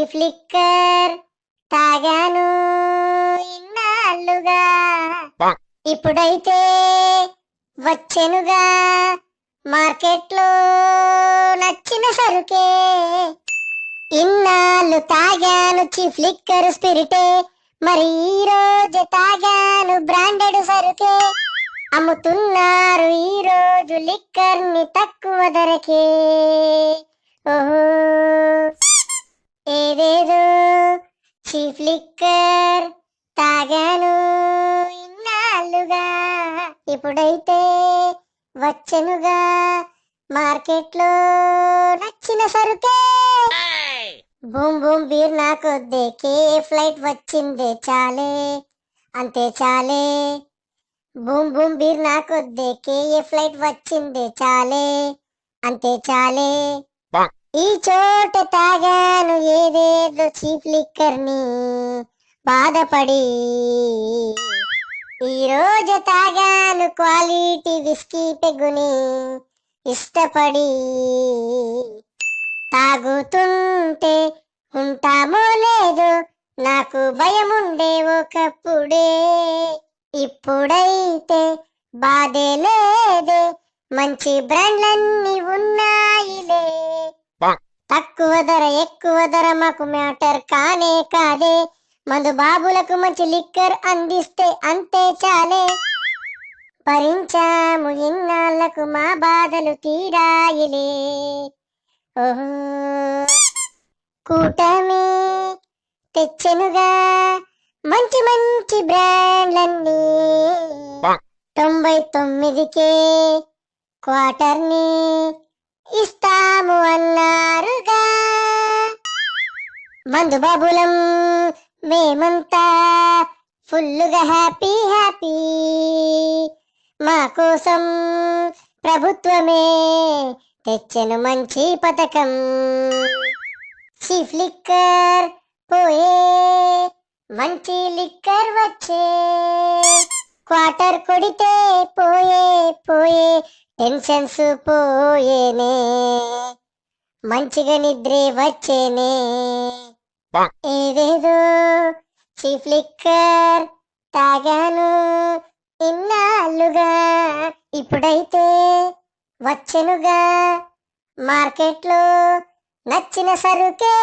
Chief liquor తాగాను ఇన్నాళ్ళుగా, ఇప్పుడైతే వచ్చెనుగా మార్కెట్లో నచ్చిన సరుకే. ఇన్నాళ్ళు తాగాను చీఫ్ లిక్కర్ స్పిరిటే, మరి ఈ రోజు తాగాను బ్రాండెడ్ సరుకే. అమ్ముతున్నారు ఈ రోజు లిక్కర్ ని తక్కువ ధరకే. ఓహో ఏదేదో చీఫ్ లిక్కర్ తాగాను ఇన్నాళ్ళుగా, ఇప్పుడైతే వచ్చెనుగా మార్కెట్లో నచ్చిన సరుకే. బూమ్ బూమ్ బీర్ నాకొద్దే, కే ఫ్లైట్ వచ్చిందే చాలే, అంతే చాలే. బూమ్ బూమ్ బీర్ నాకొద్దే, కే ఫ్లైట్ వచ్చిందే చాలే, అంతే చాలే. ఈ చోట తాగాను ఏదేదో చీఫ్ లిక్కర్ ని బాధపడి, ఈ రోజు తాగాను క్వాలిటీ విస్కీ పెగ్గుని ఇష్టపడి. తాగుతుంటే ఉంటామో లేదో నాకు భయముండే ఒకప్పుడే, ఇప్పుడైతే బాధే లేదే, మంచి బ్రాండ్లన్నీ ఉన్నాయిలే. తక్కువ ధర ఎక్కువ ధర మాకు మ్యాటర్ కానే కాదే, మందు బాబులకు మంచి లిక్కర్ అందిస్తే అంతే చాలే. భరించాము ఇన్నాళ్లకు మా బాధలు తీరాయిలే. ఓహో కూటమి తెచ్చెనుగా మంచి మంచి బ్రాండ్లన్నీ, 99కే క్వార్టర్ ని ఇస్తాము అన్నారుగా. మందు బాబులం మేమంతా ఫుల్లుగా హ్యాపీ హ్యాపీ, మా కోసం ప్రభుత్వమే తెచ్చెను మంచి పథకం. చీఫ్ లిక్కర్ పోయే మంచి లిక్కర్ వచ్చే, క్వార్టర్ కొడితే పోయే పోయే టెన్షన్స్ పోయేనే, మంచిగా నిద్రే వచ్చేనే. ఏదేదో చీఫ్ లిక్కర్ తాగాను ఇన్నాళ్ళుగా, ఇప్పుడైతే వచ్చెనుగా మార్కెట్లో నచ్చిన సరుకే.